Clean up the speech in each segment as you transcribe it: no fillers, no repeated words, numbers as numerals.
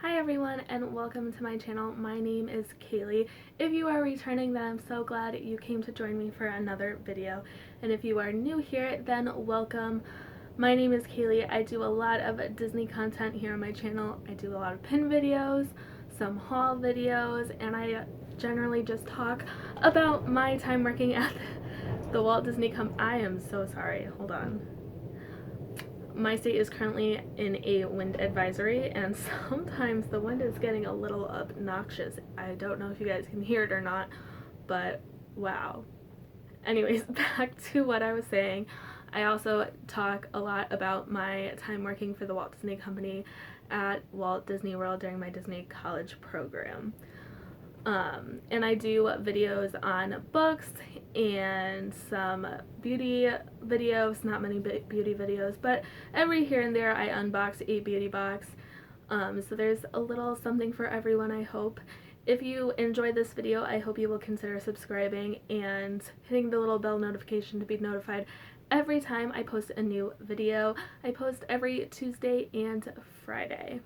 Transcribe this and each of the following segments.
Hi everyone and welcome to my channel. My name is Kaylee. If you are returning, then I'm so glad you came to join me for another video. And if you are new here, then welcome. My name is Kaylee. I do a lot of Disney content here on my channel. I do a lot of pin videos, some haul videos, and I generally just talk about my time working at the Walt Disney Company. I am so sorry. Hold on. My state is currently in a wind advisory, and sometimes the wind is getting a little obnoxious. I don't know if you guys can hear it or not, but wow. Anyways, back to what I was saying. I also talk a lot about my time working for the Walt Disney Company at Walt Disney World during my Disney College program. And I do videos on books and some beauty videos, not many beauty videos, but every here and there I unbox a beauty box. So there's a little something for everyone, I hope. If you enjoyed this video, I hope you will consider subscribing and hitting the little bell notification to be notified every time I post a new video. I post every Tuesday and Friday.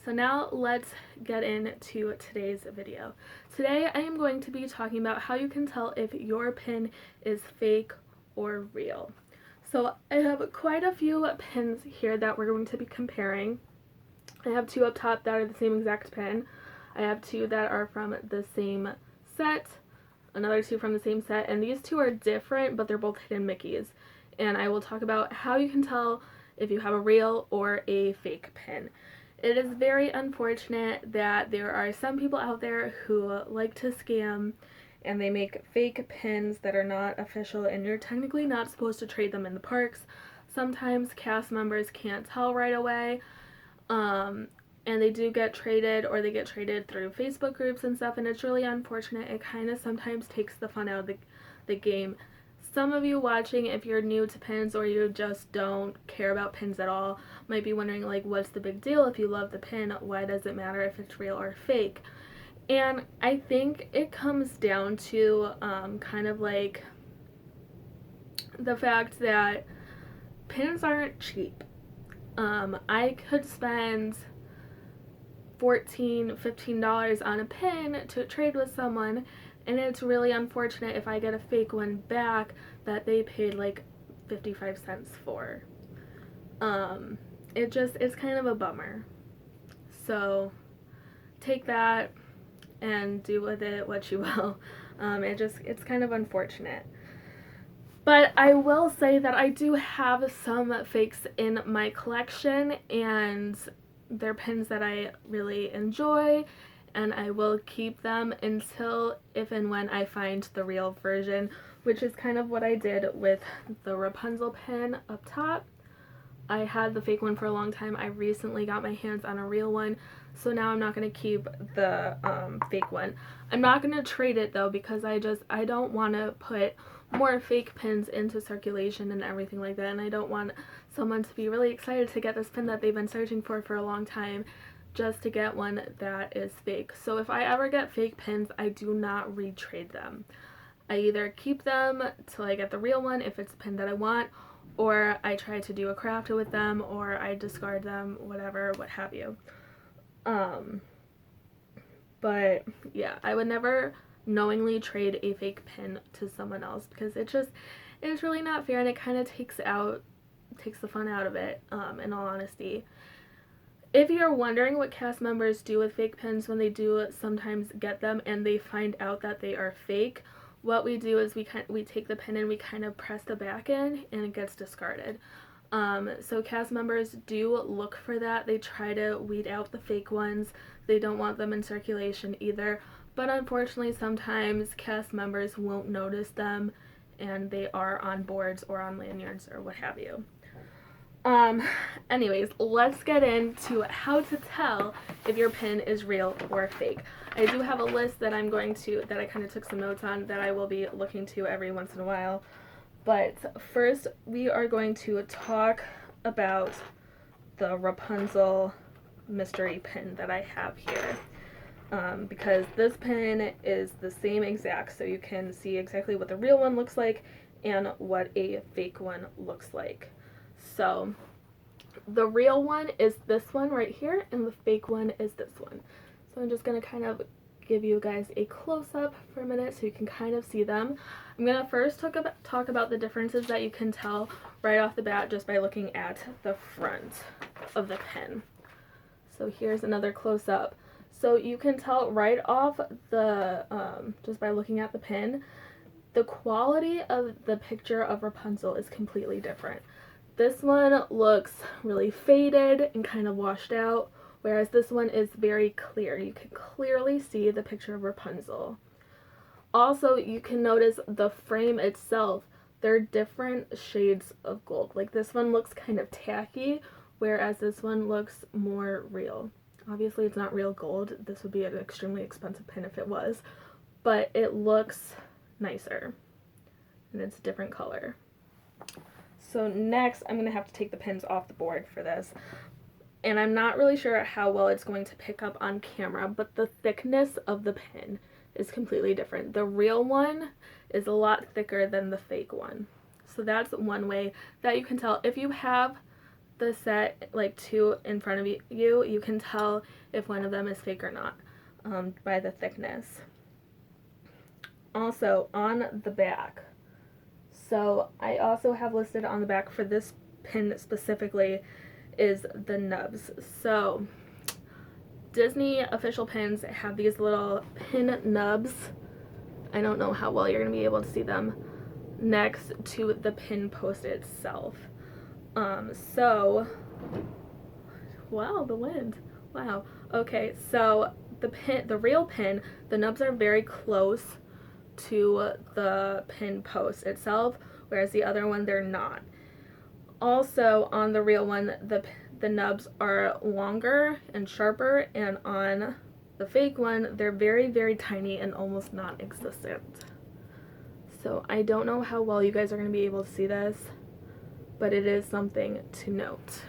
So now let's get into today's video. Today I am going to be talking about how you can tell if your pin is fake or real. So I have quite a few pins here that we're going to be comparing. I have two up top that are the same exact pin. I have two that are from the same set, another two from the same set, and these two are different, but they're both hidden Mickeys. And I will talk about how you can tell if you have a real or a fake pin. It is very unfortunate that there are some people out there who like to scam and they make fake pins that are not official, and you're technically not supposed to trade them in the parks. Sometimes cast members can't tell right away, and they do get traded, or they get traded through Facebook groups and stuff, and it's really unfortunate. It kind of sometimes takes the fun out of the game. Some of you watching, if you're new to pins or you just don't care about pins at all, might be wondering, like, what's the big deal? If you love the pin, why does it matter if it's real or fake? And I think it comes down to kind of like the fact that pins aren't cheap. I could spend $14, $15 on a pin to trade with someone, and it's really unfortunate if I get a fake one back that they paid like 55 cents for. It's kind of a bummer. So take that and do with it what you will. It's kind of unfortunate. But I will say that I do have some fakes in my collection, and they're pins that I really enjoy, and I will keep them until if and when I find the real version, which is kind of what I did with the Rapunzel pin up top. I had the fake one for a long time. I recently got my hands on a real one, so now I'm not going to keep the fake one. I'm not going to trade it though, because I don't want to put more fake pins into circulation and everything like that, and I don't want someone to be really excited to get this pin that they've been searching for a long time just to get one that is fake. So if I ever get fake pins, I do not retrade them. I either keep them till I get the real one if it's a pin that I want, or I try to do a craft with them, or I discard them, whatever, what have you. But yeah, I would never knowingly trade a fake pin to someone else, because it's really not fair, and it kind of takes the fun out of it, in all honesty. If you're wondering what cast members do with fake pins when they do sometimes get them and they find out that they are fake, what we do is we take the pin and we kind of press the back in and it gets discarded. So cast members do look for that. They try to weed out the fake ones. They don't want them in circulation either. But unfortunately, sometimes cast members won't notice them and they are on boards or on lanyards or what have you. Anyways, let's get into how to tell if your pin is real or fake. I do have a list that I kind of took some notes on that I will be looking to every once in a while. But first, we are going to talk about the Rapunzel mystery pin that I have here. Because this pin is the same exact, so you can see exactly what the real one looks like and what a fake one looks like. So The real one is this one right here, and the fake one is this one. So I'm just going to kind of give you guys a close-up for a minute so you can kind of see them. I'm going to first talk about the differences that you can tell right off the bat just by looking at the front of the pen. So here's another close-up. So you can tell right off the, just by looking at the pen, the quality of the picture of Rapunzel is completely different. This one looks really faded and kind of washed out, whereas this one is very clear. You can clearly see the picture of Rapunzel. Also, you can notice the frame itself. They're different shades of gold. Like this one looks kind of tacky, whereas this one looks more real. Obviously, it's not real gold. This would be an extremely expensive pen if it was, but it looks nicer, and it's a different color. So next, I'm going to have to take the pins off the board for this, and I'm not really sure how well it's going to pick up on camera, but the thickness of the pen is completely different. The real one is a lot thicker than the fake one. So that's one way that you can tell. If you have the set like two in front of you, you can tell if one of them is fake or not by the thickness. Also on the back, so I also have listed on the back for this pin specifically is the nubs. So Disney official pins have these little pin nubs. I don't know how well you're going to be able to see them next to the pin post itself. So, wow, the wind. Wow. Okay, so the real pin, the nubs are very close to the pin post itself, whereas the other one, they're not. Also, on the real one, the nubs are longer and sharper, and on the fake one, they're very, very tiny and almost non-existent. So I don't know how well you guys are going to be able to see this, but it is something to note.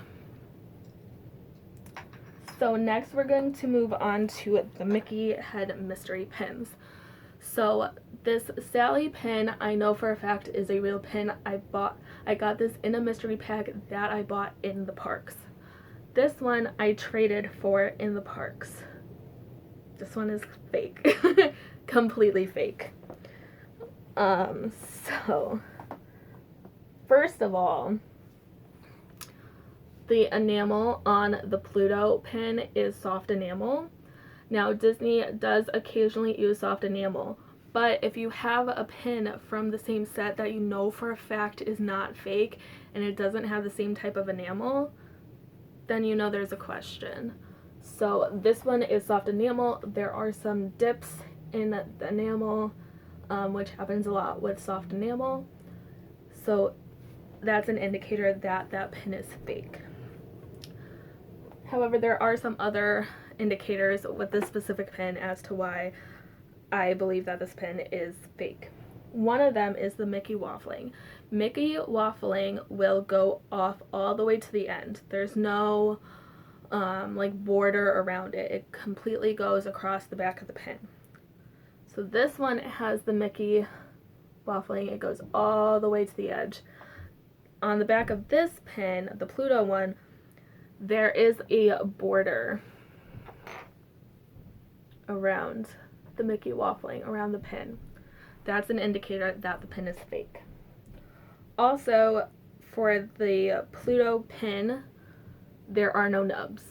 So next we're going to move on to the Mickey head mystery pins. So this Sally pin, I know for a fact is a real pin. I got this in a mystery pack that I bought in the parks. This one I traded for in the parks. This one is fake. Completely fake. So first of all, the enamel on the Pluto pin is soft enamel. Now, Disney does occasionally use soft enamel, but if you have a pin from the same set that you know for a fact is not fake and it doesn't have the same type of enamel, then you know there's a question. So this one is soft enamel. There are some dips in the enamel, which happens a lot with soft enamel. So that's an indicator that that pin is fake. However, there are some other indicators with this specific pin as to why I believe that this pin is fake. One of them is the Mickey waffling. Mickey waffling will go off all the way to the end. There's no like border around it. It completely goes across the back of the pin. So this one has the Mickey waffling. It goes all the way to the edge. On the back of this pin, the Pluto one, there is a border around the Mickey waffling, around the pin. That's an indicator that the pin is fake. Also, for the Pluto pin, there are no nubs,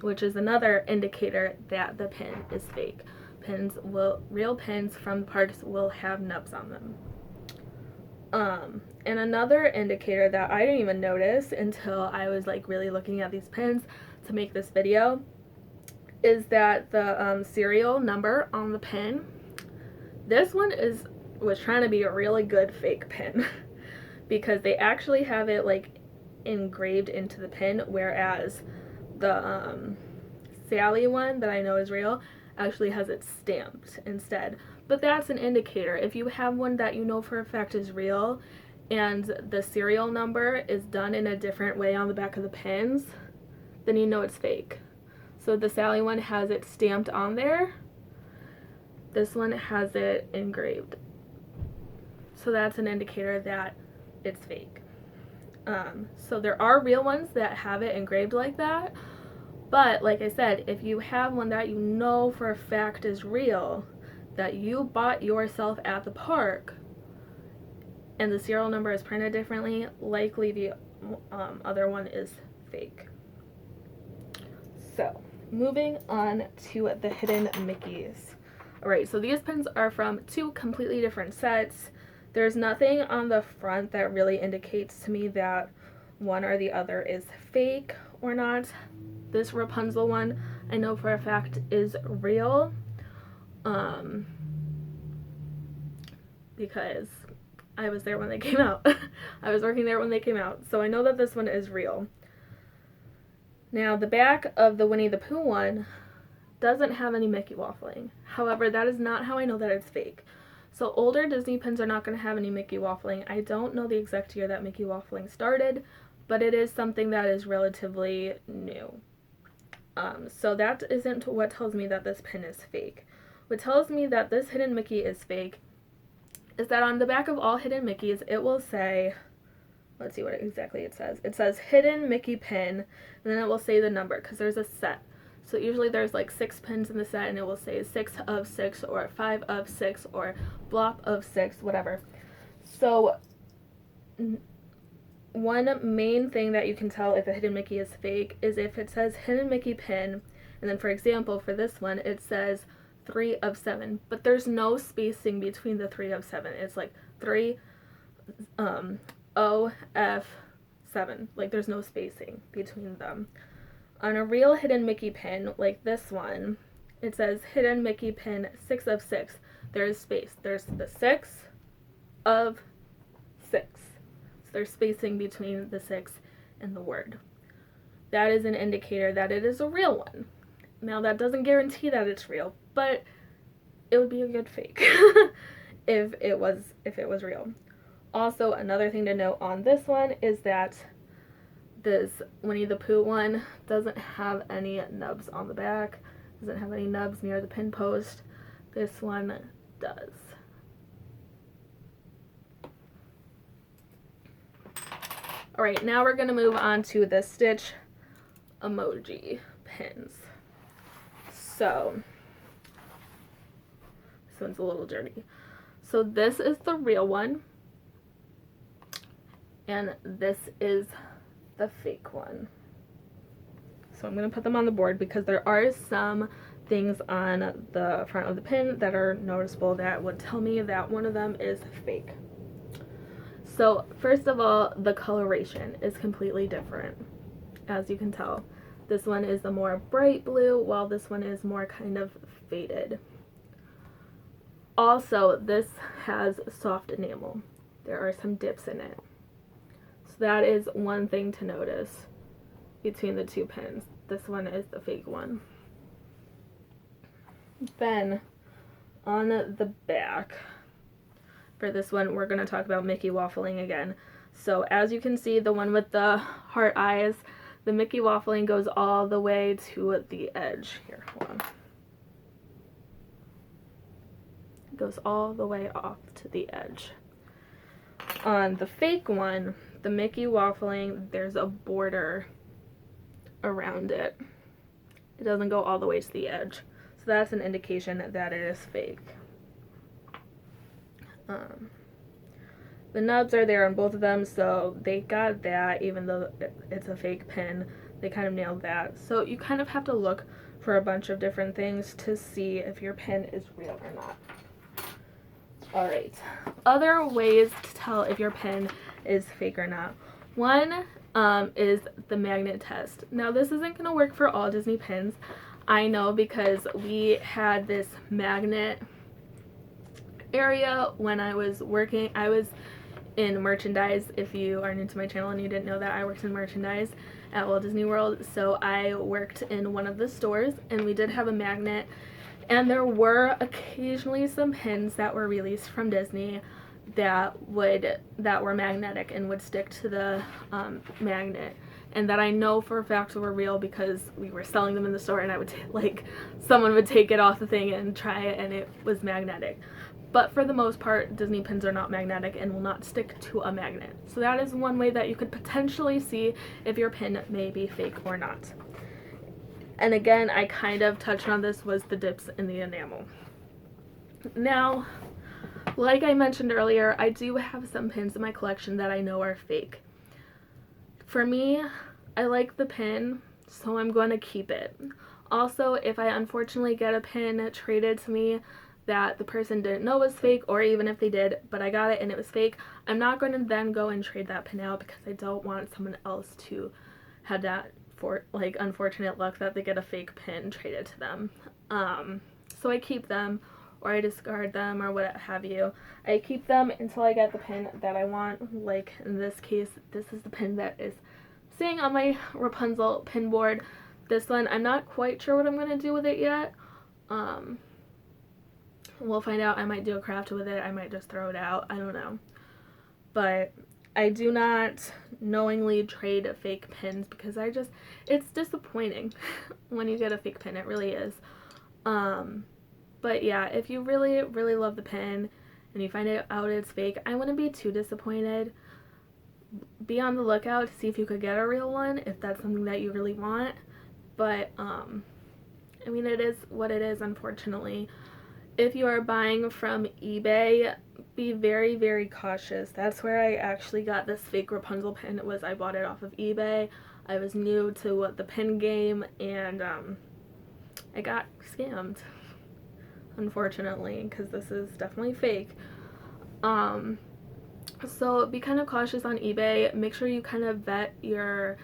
which is another indicator that the pin is fake. Real pins from the parks will have nubs on them. And another indicator that I didn't even notice until I was like really looking at these pins to make this video is that the serial number on the pin, this one was trying to be a really good fake pin because they actually have it like engraved into the pin, whereas the Sally one that I know is real actually has it stamped instead. But that's an indicator. If you have one that you know for a fact is real and the serial number is done in a different way on the back of the pins, then you know it's fake. So the Sally one has it stamped on there. This one has it engraved. So that's an indicator that it's fake. So there are real ones that have it engraved like that, but like I said, if you have one that you know for a fact is real, that you bought yourself at the park, and the serial number is printed differently, likely the other one is fake. So, moving on to the hidden Mickeys. Alright, so these pins are from two completely different sets. There's nothing on the front that really indicates to me that one or the other is fake or not. This Rapunzel one, I know for a fact is real. Because I was there when they came out. I was working there when they came out, so I know that this one is real. Now, the back of the Winnie the Pooh one doesn't have any Mickey waffling. However, that is not how I know that it's fake. So older Disney pins are not going to have any Mickey waffling. I don't know the exact year that Mickey waffling started, but it is something that is relatively new. So that isn't what tells me that this pin is fake. What tells me that this hidden Mickey is fake is that on the back of all hidden Mickeys, it will say, let's see what exactly it says. It says hidden Mickey pin, and then it will say the number, because there's a set. So usually there's like 6 pins in the set, and it will say 6 of 6, or 5 of 6, or blop of 6, whatever. So one main thing that you can tell if a hidden Mickey is fake is if it says hidden Mickey pin, and then for example, for this one, it says 3 of 7, but there's no spacing between the 3 of 7. It's like 3 O F 7. Like there's no spacing between them. On a real hidden Mickey pin like this one, it says hidden Mickey pin 6 of 6. There is space. There's the 6 of 6. So there's spacing between the 6 and the word. That is an indicator that it is a real one. Now that doesn't guarantee that it's real, but it would be a good fake if it was real. Also, another thing to note on this one is that this Winnie the Pooh one doesn't have any nubs on the back, doesn't have any nubs near the pin post. This one does. Alright, now we're going to move on to the Stitch emoji pins. So, this one's a little dirty. So this is the real one, and this is the fake one. So I'm going to put them on the board because there are some things on the front of the pin that are noticeable that would tell me that one of them is fake. So first of all, the coloration is completely different, as you can tell. This one is the more bright blue, while this one is more kind of faded. Also, this has soft enamel. There are some dips in it. So that is one thing to notice between the two pins. This one is the fake one. Then, on the back, for this one, we're going to talk about Mickey waffling again. So, as you can see, the one with the heart eyes, the Mickey waffling goes all the way to the edge. Here, hold on. It goes all the way off to the edge. On the fake one, the Mickey waffling, there's a border around it. It doesn't go all the way to the edge. So that's an indication that it is fake. The nubs are there on both of them, so they got that, even though it's a fake pin. They kind of nailed that. So you kind of have to look for a bunch of different things to see if your pin is real or not. Alright, other ways to tell if your pin is fake or not. One is the magnet test. Now this isn't going to work for all Disney pins. I know, because we had this magnet area when I was working. I was in merchandise. If you are new to my channel and you didn't know that, I worked in merchandise at Walt Disney World. So I worked in one of the stores, and we did have a magnet, and there were occasionally some pins that were released from Disney that were magnetic and would stick to the magnet, and that I know for a fact were real because we were selling them in the store, and I would someone would take it off the thing and try it, and it was magnetic. but for the most part, Disney pins are not magnetic and will not stick to a magnet. So that is one way that you could potentially see if your pin may be fake or not. And again, I kind of touched on this, was the dips in the enamel. Now, like I mentioned earlier, I do have some pins in my collection that I know are fake. For me, I like the pin, so I'm going to keep it. Also, if I unfortunately get a pin traded to me that the person didn't know was fake, or even if they did, but I got it and it was fake, I'm not going to then go and trade that pin out because I don't want someone else to have that unfortunate luck that they get a fake pin traded to them. So I keep them, or I discard them, or what have you. I keep them until I get the pin that I want. Like in this case, this is the pin that is sitting on my Rapunzel pin board. This one, I'm not quite sure what I'm going to do with it yet. We'll find out. I might do a craft with it. I might just throw it out. I don't know. But I do not knowingly trade fake pins because it's disappointing when you get a fake pin. It really is. But yeah, if you really, really love the pin and you find out it's fake, I wouldn't be too disappointed. Be on the lookout to see if you could get a real one if that's something that you really want. But, I mean, it is what it is, unfortunately. If you are buying from eBay, be very, very cautious. That's where I actually got this fake Rapunzel pin. I bought it off of eBay. I was new to the pin game, and I got scammed, unfortunately, because this is definitely fake. So be kind of cautious on eBay. Make sure you kind of vet your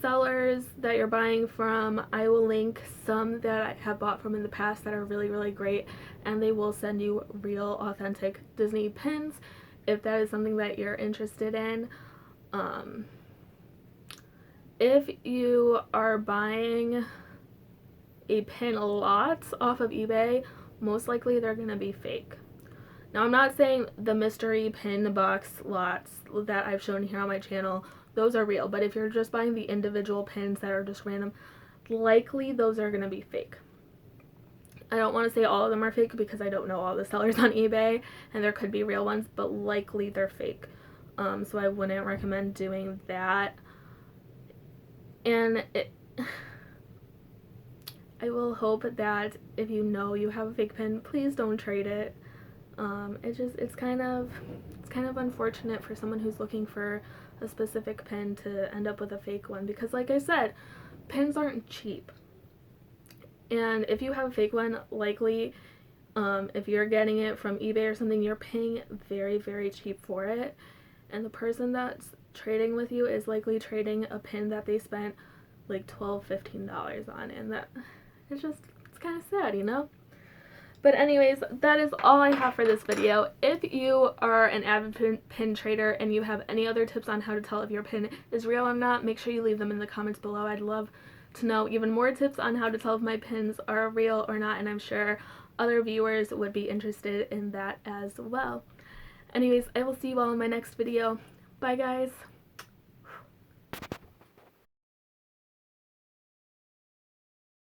sellers that you're buying from. I will link some that I have bought from in the past that are really, really great, and they will send you real authentic Disney pins if that is something that you're interested in. If you are buying a pin a lot off of eBay, most likely they're gonna be fake. Now, I'm not saying the mystery pin box lots that I've shown here on my channel, those are real, but if you're just buying the individual pins that are just random, likely those are going to be fake. I don't want to say all of them are fake because I don't know all the sellers on eBay, and there could be real ones, but likely they're fake. So I wouldn't recommend doing that. And I will hope that if you know you have a fake pin, please don't trade it. It's kind of unfortunate for someone who's looking for a specific pin to end up with a fake one, because like I said, pins aren't cheap. And if you have a fake one, likely if you're getting it from eBay or something, you're paying very, very cheap for it, and the person that's trading with you is likely trading a pin that they spent like $12-15 on, and it's kind of sad, you know? But anyways, that is all I have for this video. If you are an avid pin trader and you have any other tips on how to tell if your pin is real or not, make sure you leave them in the comments below. I'd love to know even more tips on how to tell if my pins are real or not, and I'm sure other viewers would be interested in that as well. Anyways, I will see you all in my next video. Bye, guys.